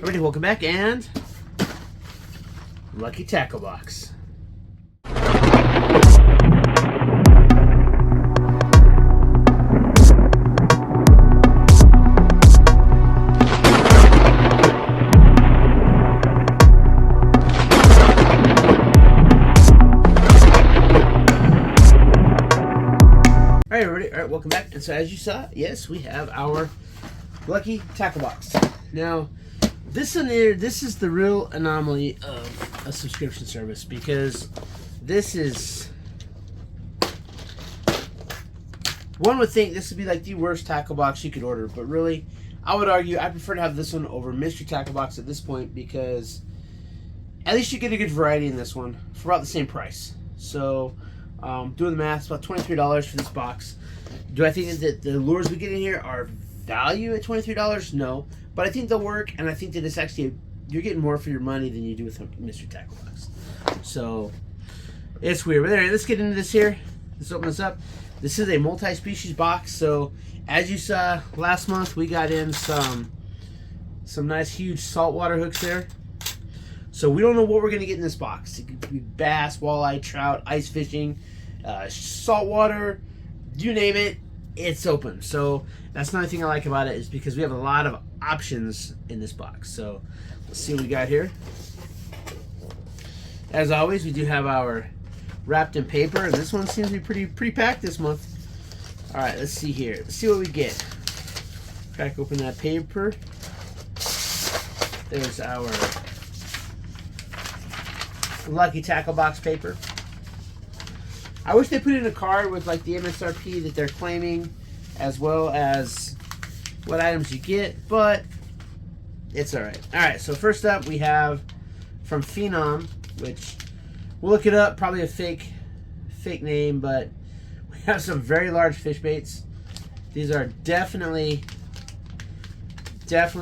Alrighty, welcome back, and Lucky Tackle Box. Alright, everybody, alright, welcome back. And so as you saw, yes, we have our Lucky Tackle Box. Now, this is the real anomaly of a subscription service, because this is, one would think this would be like the worst tackle box you could order, but really, I would argue I prefer to have this one over Mystery Tackle Box at this point, because at least you get a good variety in this one for about the same price. So, doing the math, it's about $23 for this box. Do I think that the lures we get in here are value at $23? No. But I think they'll work, and I think that it's actually, you're getting more for your money than you do with a Mystery Tackle Box. So, it's weird. But anyway, let's get into this here. Let's open this up. This is a multi-species box. So, as you saw last month, we got in some nice, huge saltwater hooks there. So, we don't know what we're going to get in this box. It could be bass, walleye, trout, ice fishing, saltwater, you name it, it's open. So, that's another thing I like about it, is because we have a lot of options in this box. So let's see what we got here. As always, we do have our wrapped in paper, and this one seems to be pretty packed this month. All right, let's see here. Let's see what we get. Crack open that paper. There's our Lucky Tackle Box paper. I wish they put in a card with like the MSRP that they're claiming, as well as what items you get, but it's alright. Alright, so first up we have from Phenom, which we'll look it up, probably a fake name, but we have some very large fish baits. These are definitely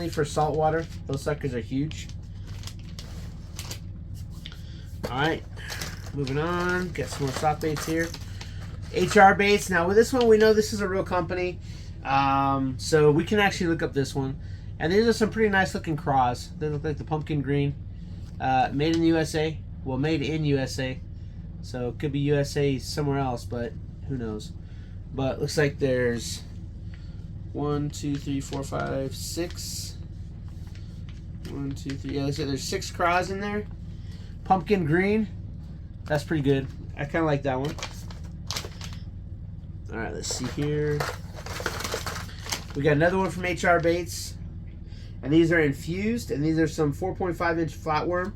for saltwater. Those suckers are huge. Alright, moving on, got some more soft baits here. HR Baits. Now with this one, we know this is a real company, so we can actually look up this one. And these are some pretty nice looking craws. They look like the pumpkin green, made in the USA. Well, made in USA, so it could be USA somewhere else, but who knows. But looks like there's 1, 2, 3, 4, 5, 6. 1, 2, 3. Yeah, looks like there's 6 craws in there. Pumpkin green. That's pretty good. I kind of like that one. Alright, let's see here. We got another one from HR Baits. And these are infused. And these are some 4.5 inch flatworm.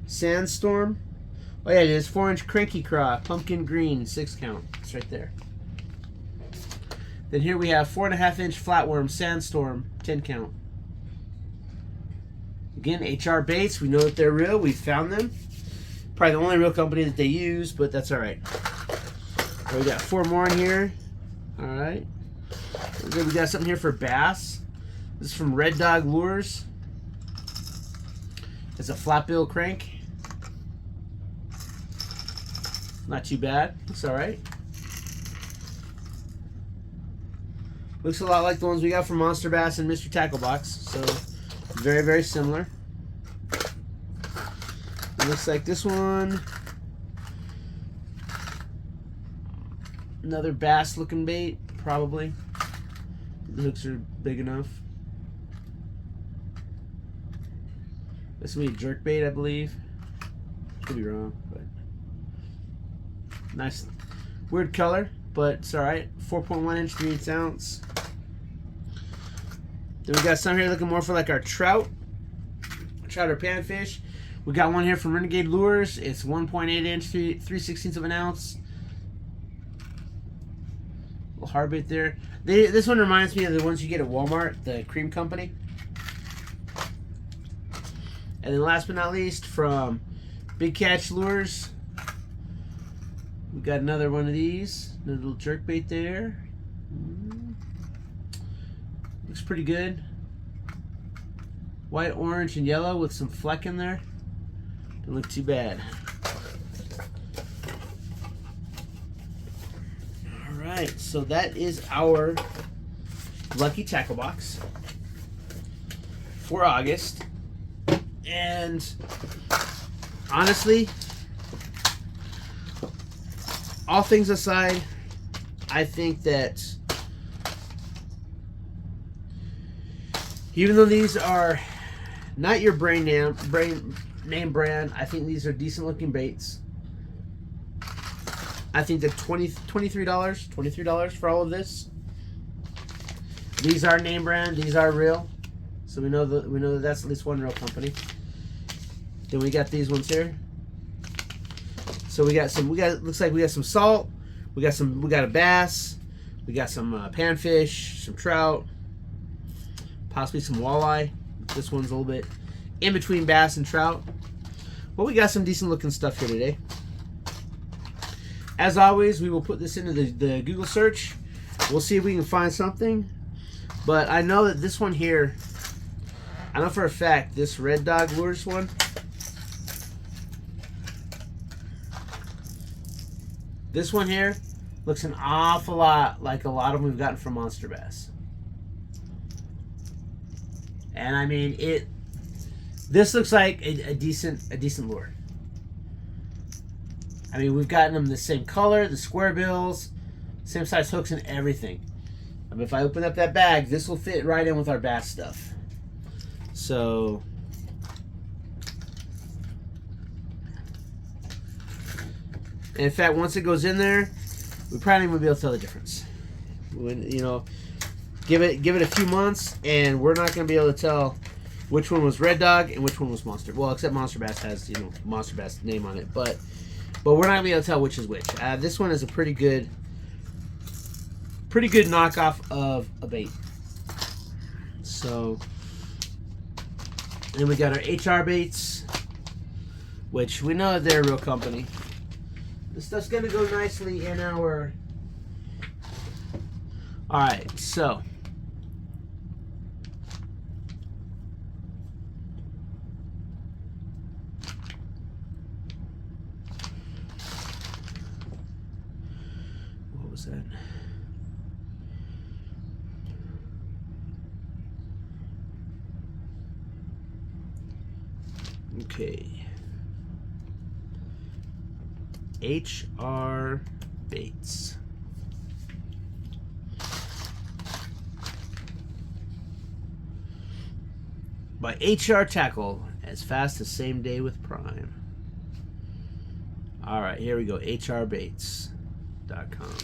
Sandstorm. Oh yeah, it is. 4 inch cranky craw. Pumpkin green. 6 count. It's right there. Then here we have 4.5 inch flatworm. Sandstorm. 10 count. Again, HR Baits. We know that they're real. We found them. Probably the only real company that they use, but that's alright. So we got 4 more in here. Alright. We got something here for bass. This is from Red Dog Lures. It's a flat bill crank. Not too bad. Looks alright. Looks a lot like the ones we got from Monster Bass and Mystery Tackle Box. So, very, very similar. It looks like this one. Another bass looking bait, probably. The hooks are big enough. This will be a jerk bait, I believe. Could be wrong, but nice, weird color, but it's all right. 4.1 inch, 3/8 ounce. Then we got some here looking more for like our trout or panfish. We got one here from Renegade Lures. It's 1.8 inch, 3/16 of an ounce. Little hard bait there. This one reminds me of the ones you get at Walmart, the Cream Company. And then last but not least, from Big Catch Lures, we got another one of these. Another little jerk bait there. Looks pretty good. White, orange, and yellow with some fleck in there. Doesn't look too bad. Alright, so that is our Lucky Tackle Box for August. And honestly, all things aside, I think that even though these are not your name brand, I think these are decent looking baits. I think that $23 for all of this. These are name brand, these are real. So we know that that's at least one real company. Then we got these ones here. So we got looks like we got some salt, we got a bass, we got some panfish, some trout, possibly some walleye. This one's a little bit in between bass and trout. But we got some decent looking stuff here today. As always, we will put this into the Google search. We'll see if we can find something. But I know that this one here, I know for a fact, this Red Dog Lures one, this one here looks an awful lot like a lot of them we've gotten from Monster Bass. And I mean, this looks like a decent lure. I mean, we've gotten them the same color, the square bills, same size hooks and everything. I mean, if I open up that bag, this will fit right in with our bass stuff. So, and in fact, once it goes in there, we probably won't be able to tell the difference. When, you know, give it a few months, and we're not going to be able to tell which one was Red Dog and which one was Monster. Well, except Monster Bass has, you know, Monster Bass name on it, but we're not going to be able to tell which is which. This one is a pretty good knockoff of a bait. So, then we got our HR baits, which we know that they're a real company. This stuff's going to go nicely in our... Alright, so... what was that? Okay. HR baits. By HR Tackle, as fast as same day with Prime. All right, here we go. HRbaits.com.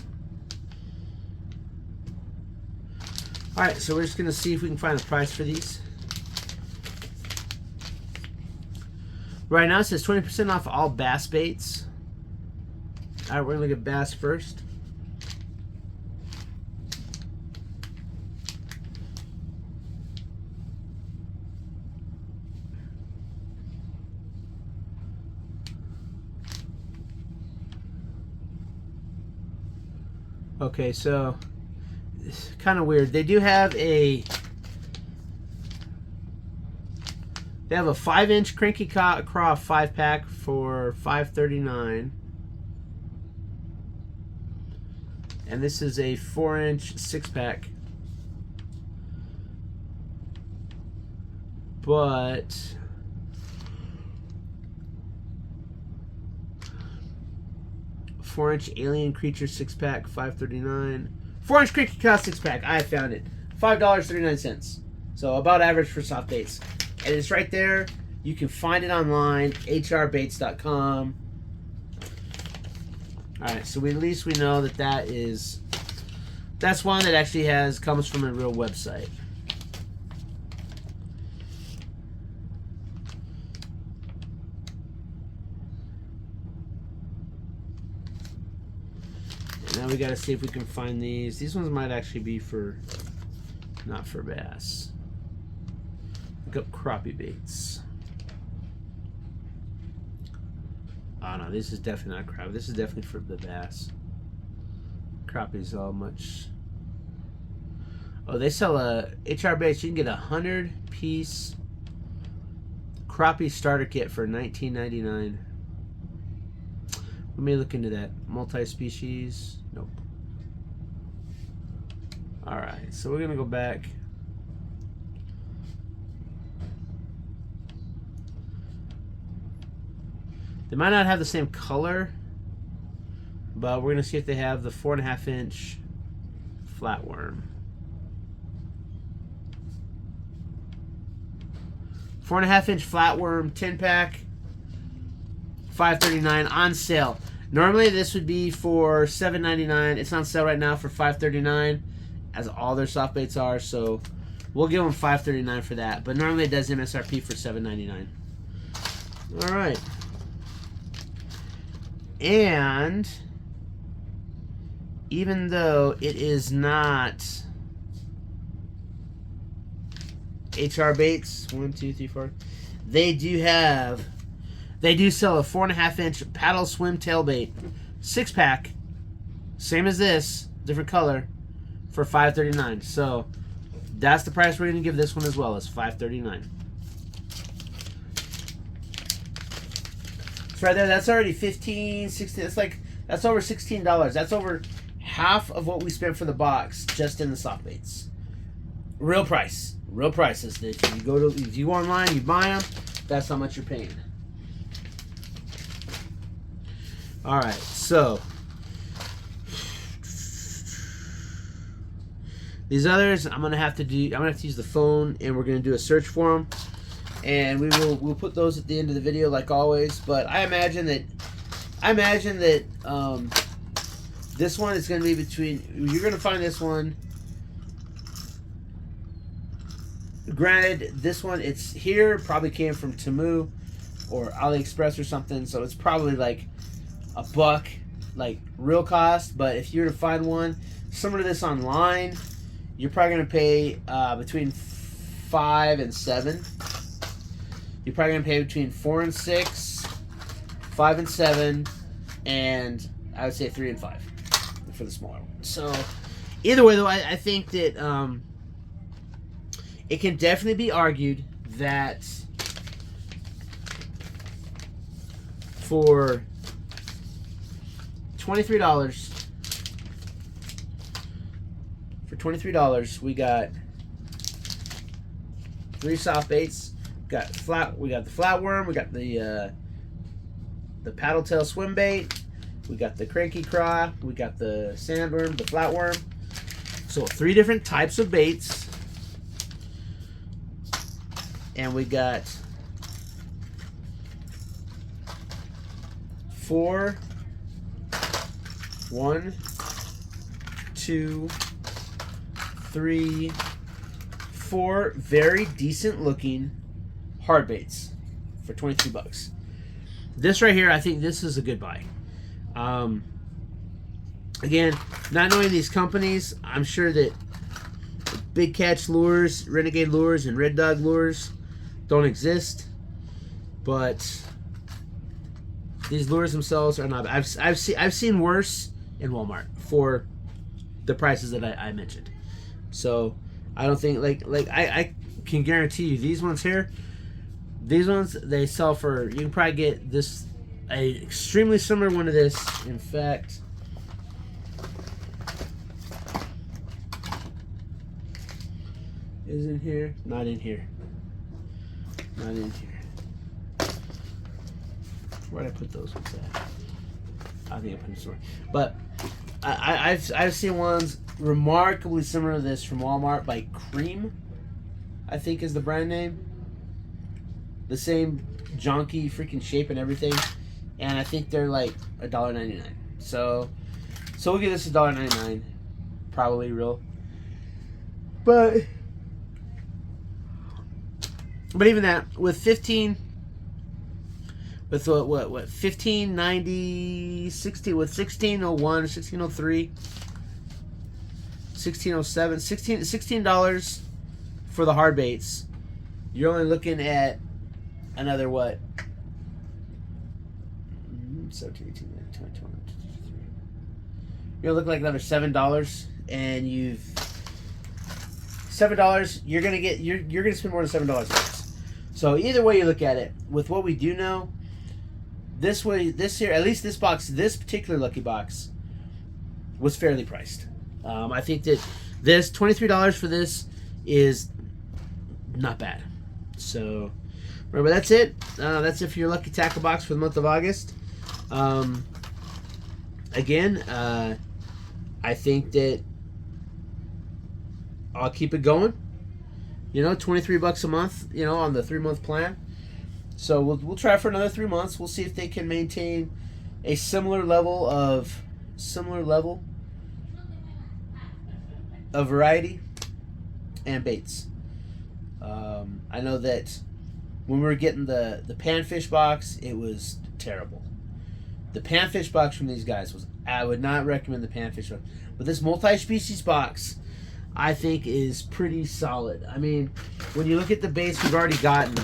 All right, so we're just gonna see if we can find a price for these. Right now it says 20% off all bass baits. All right, we're gonna look at bass first. Okay, so it's kind of weird. They do have a 5-inch Cranky Craw 5-pack for $5.39, and this is a 4-inch 6-pack. But four-inch Alien Creature 6-pack, $5.39. 4-inch Cranky Craw 6-pack. I found it. $5.39. So about average for soft baits. And it's right there. You can find it online. HRbaits.com. Alright, so at least we know that that's one that actually comes from a real website. And now we gotta see if we can find these. These ones might actually be not for bass. Look up crappie baits. Oh no, this is definitely not crappie. This is definitely for the bass. Crappie's all much. Oh, they sell a HR baits. You can get a 100-piece crappie starter kit for $19.99. Let me look into that. Multi-species. Nope. All right, so we're gonna go back. They might not have the same color, but we're going to see if they have the 4.5-inch flatworm. 4.5-inch flatworm 10-pack, $5.39 on sale. Normally this would be for $7.99. It's on sale right now for $5.39, as all their soft baits are. So we'll give them $5.39 for that. But normally it does MSRP for $7.99. All right. And even though it is not HR Baits, 1, 2, 3, 4, they do sell a 4.5-inch paddle swim tailbait 6-pack, same as this, different color, for $5.39. So that's the price we're going to give this one as well, as $5.39. So right there, that's already $15, $16. That's over $16. That's over half of what we spent for the box just in the soft baits. Real price. Real prices. If you go online, you buy them, that's how much you're paying. All right, so these others, I'm gonna have to use the phone, and we're gonna do a search for them, and we'll put those at the end of the video like always. But I imagine that this one is gonna be between. You're gonna find this one. Granted, this one, it's here, probably came from Temu or AliExpress or something, so it's probably like $1, like real cost. But if you were to find one similar to this online, you're probably going to pay between $5 and $7. You're probably going to pay between $4 and $6, $5 and $7, and I would say $3 and $5 for the smaller one. So either way, though, I think that it can definitely be argued that for $23, we got 3 soft baits. We got the flatworm. We got the paddle tail swim bait. We got the cranky craw. We got the sandworm, the flatworm. So 3 different types of baits. And we got 4, 1, 2, 3, 4 very decent looking hard baits for $23. This right here, I think this is a good buy. Again, not knowing these companies, I'm sure that Big Catch Lures, Renegade Lures, and Red Dog Lures don't exist, but these lures themselves are not. I've seen worse in Walmart for the prices that I mentioned. So I don't think I can guarantee you these ones here. These ones they sell for. You can probably get this a extremely similar one to this. In fact, is in here? Not in here. Not in here. Where'd I put those ones at? I think I put them somewhere. But I've seen ones remarkably similar to this from Walmart by Cream, I think is the brand name. The same junky freaking shape and everything, and I think they're like $1.99. So we'll give this $1.99, probably real. But even that, with 15, with what 1590, 16, with 1601, 1603, 1607, $16 for the hard baits, you're only looking at another what? 17, 18, 19, 20, 21, 22, 23. You're looking like another $7, and you've $7. You're gonna spend more than $7. So either way you look at it, with what we do know, this here, at least this box, this particular Lucky Box, was fairly priced. I think that this $23 for this is not bad. So Remember, that's it. That's it for your lucky tackle box for the month of August. Again, I think that I'll keep it going. You know, $23 a month. You know, on the 3-month plan. So we'll try for another 3 months. We'll see if they can maintain a similar level of variety and baits. I know that when we were getting the panfish box, it was terrible. The panfish box from these guys I would not recommend the panfish box. But this multi-species box, I think, is pretty solid. I mean, when you look at the baits we've already gotten,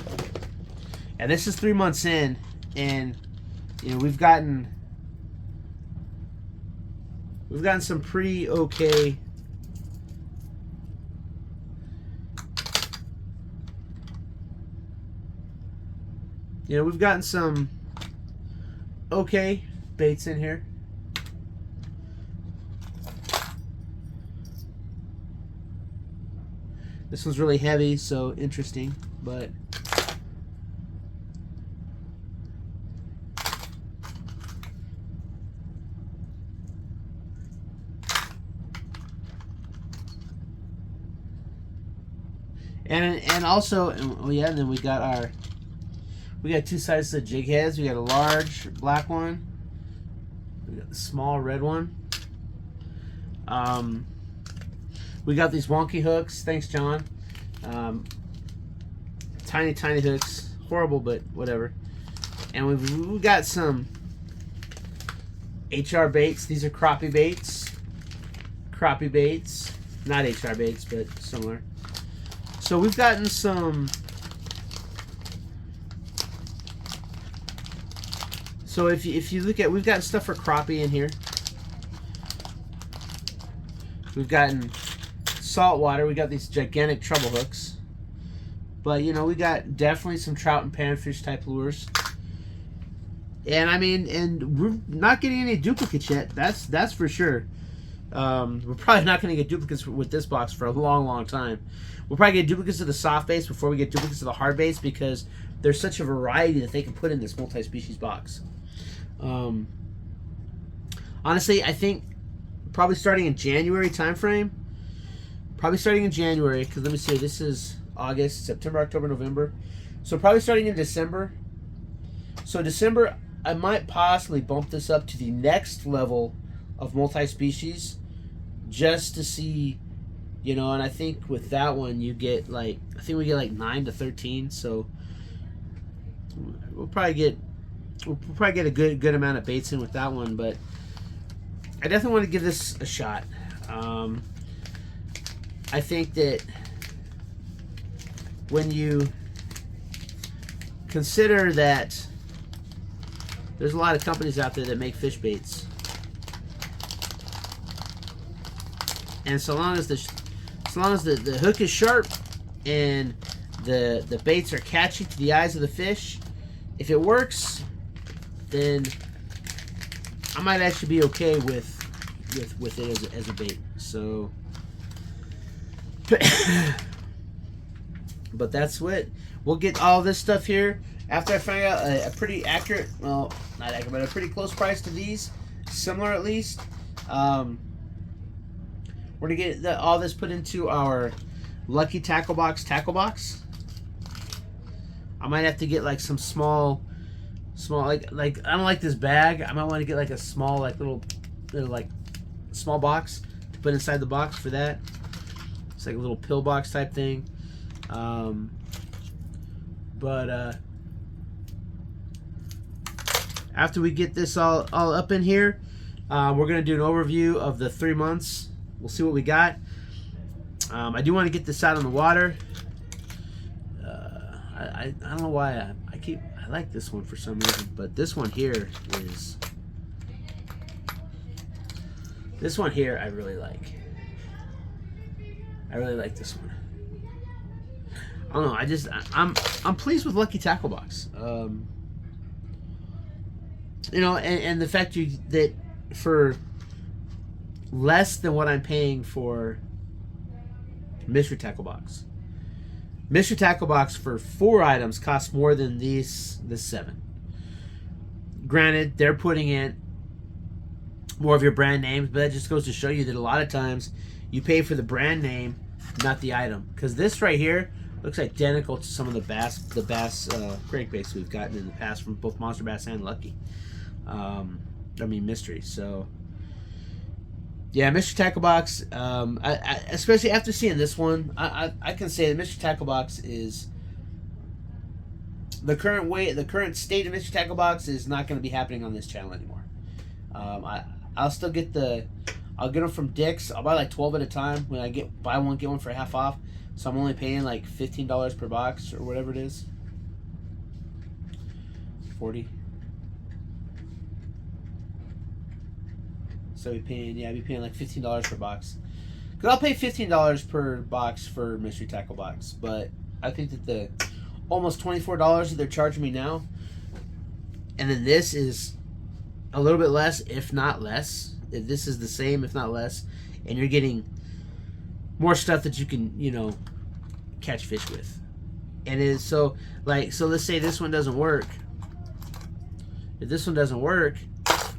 and this is 3 months in, and you know we've gotten some pretty okay. You know, we've gotten some okay baits in here. This one's really heavy, so interesting, but and also, oh yeah, and then we got 2 sizes of jig heads. We got a large black one. We got the small red one. We got these wonky hooks. Thanks, John. Tiny hooks. Horrible, but whatever. And we've got some HR baits. These are crappie baits. Crappie baits. Not HR baits, but similar. So we've gotten some. So if you look at, we've got stuff for crappie in here. We've gotten saltwater. We got these gigantic treble hooks. But you know, we got definitely some trout and panfish type lures. And I mean, and we're not getting any duplicates yet. That's for sure. We're probably not going to get duplicates with this box for a long time. We'll probably get duplicates of the soft base before we get duplicates of the hard base, because there's such a variety that they can put in this multi-species box. Honestly, I think probably starting in January timeframe. Probably starting in January, because let me see, this is August, September, October, November. So probably starting in December. So December, I might possibly bump this up to the next level of multi-species, just to see, you know. And I think with that one you get like, I think we get like 9 to 13. So we'll probably get a good amount of baits in with that one. But I definitely want to give this a shot. I think that when you consider that there's a lot of companies out there that make fish baits, and so long as the hook is sharp and the baits are catchy to the eyes of the fish, if it works, then I might actually be okay with it as a bait. So, but that's what we'll get all this stuff here after I find out a pretty accurate, well, not accurate, but a pretty close price to these, similar at least. We're gonna get all this put into our Lucky Tackle Box I might have to get like some small like I don't like this bag. I might want to get like a small like little like small box to put inside the box for that. It's like a little pill box type thing. But after we get this all up in here, we're gonna do an overview of the 3 months. We'll see what we got. I do want to get this out on the water. I don't know why I like this one for some reason, but this one here I really like. I really like this one. I don't know. I'm pleased with Lucky Tackle Box. You know, and the fact that for less than what I'm paying for Mystery Tackle Box, Mystery Tackle Box for 4 items costs more than the 7. Granted, they're putting in more of your brand names, but that just goes to show you that a lot of times you pay for the brand name, not the item. Because this right here looks identical to some of the bass crankbaits we've gotten in the past from both Monster Bass and Lucky. Mystery. So, yeah, Mystery Tackle Box. Especially after seeing this one, I can say that Mystery Tackle Box is the current state of Mystery Tackle Box is not going to be happening on this channel anymore. I'll still get I'll get them from Dick's. I'll buy like 12 at a time. When I buy one get one for half off, so I'm only paying like $15 per box or whatever it is. 40. So I'd be paying like $15 per box. Cause I'll pay $15 per box for Mystery Tackle Box, but I think that the almost $24 that they're charging me now, and then this is a little bit less, if not less. This is the same, if not less, and you're getting more stuff that you can, catch fish with. And it's so let's say this one doesn't work. If this one doesn't work,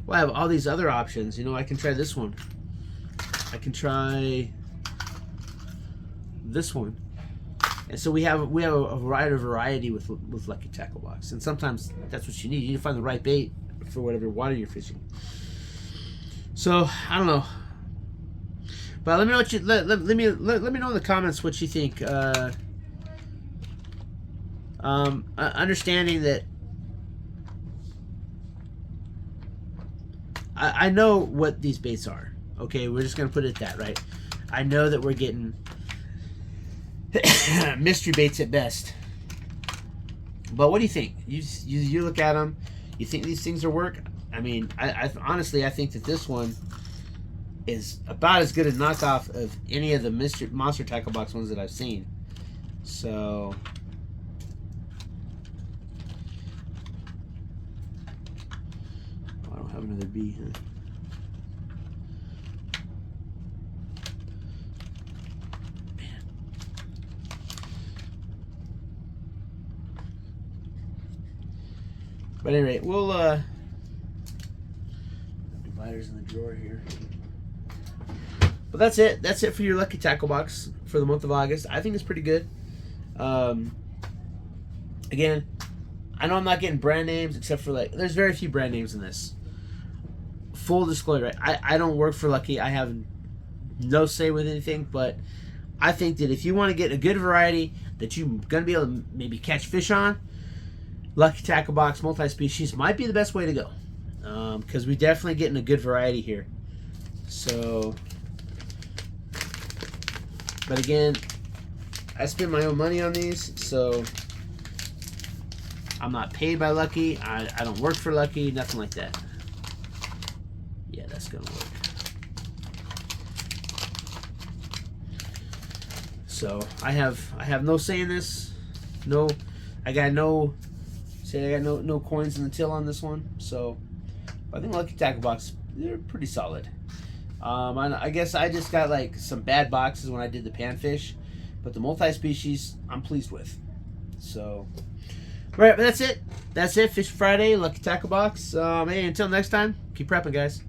well, I have all these other options. I can try this one. I can try this one. And so we have a variety with Lucky Tackle Box. And sometimes that's what you need. You need to find the right bait for whatever water you're fishing. So I don't know, but let me know what you let me know in the comments what you think. Understanding that I know what these baits are. Okay, we're just gonna put it at that, right? I know that we're getting mystery baits at best. But what do you think? You look at them. You think these things are work? I honestly, I think that this one is about as good a knockoff of any of the Monster Tackle Box ones that I've seen. So, I don't have another B, huh? Man. But anyway, we'll dividers in the drawer here. But that's it. That's it for your Lucky Tackle Box for the month of August. I think it's pretty good. Again, I know I'm not getting brand names except for there's very few brand names in this. Full disclosure, I don't work for Lucky. I have no say with anything, but I think that if you want to get a good variety that you're going to be able to maybe catch fish on, Lucky Tackle Box multi-species might be the best way to go. Because we're definitely getting a good variety here. So, but again, I spend my own money on these, so I'm not paid by Lucky. I don't work for Lucky, nothing like that. Yeah, that's gonna work. So I have no say in this. I got no coins in the till on this one. So I think Lucky Tackle Box, they're pretty solid. I guess I just got some bad boxes when I did the panfish, but the multi-species I'm pleased with. So, right, but that's it. That's it. Fish Friday, Lucky Tackle Box. Hey, until next time, keep prepping, guys.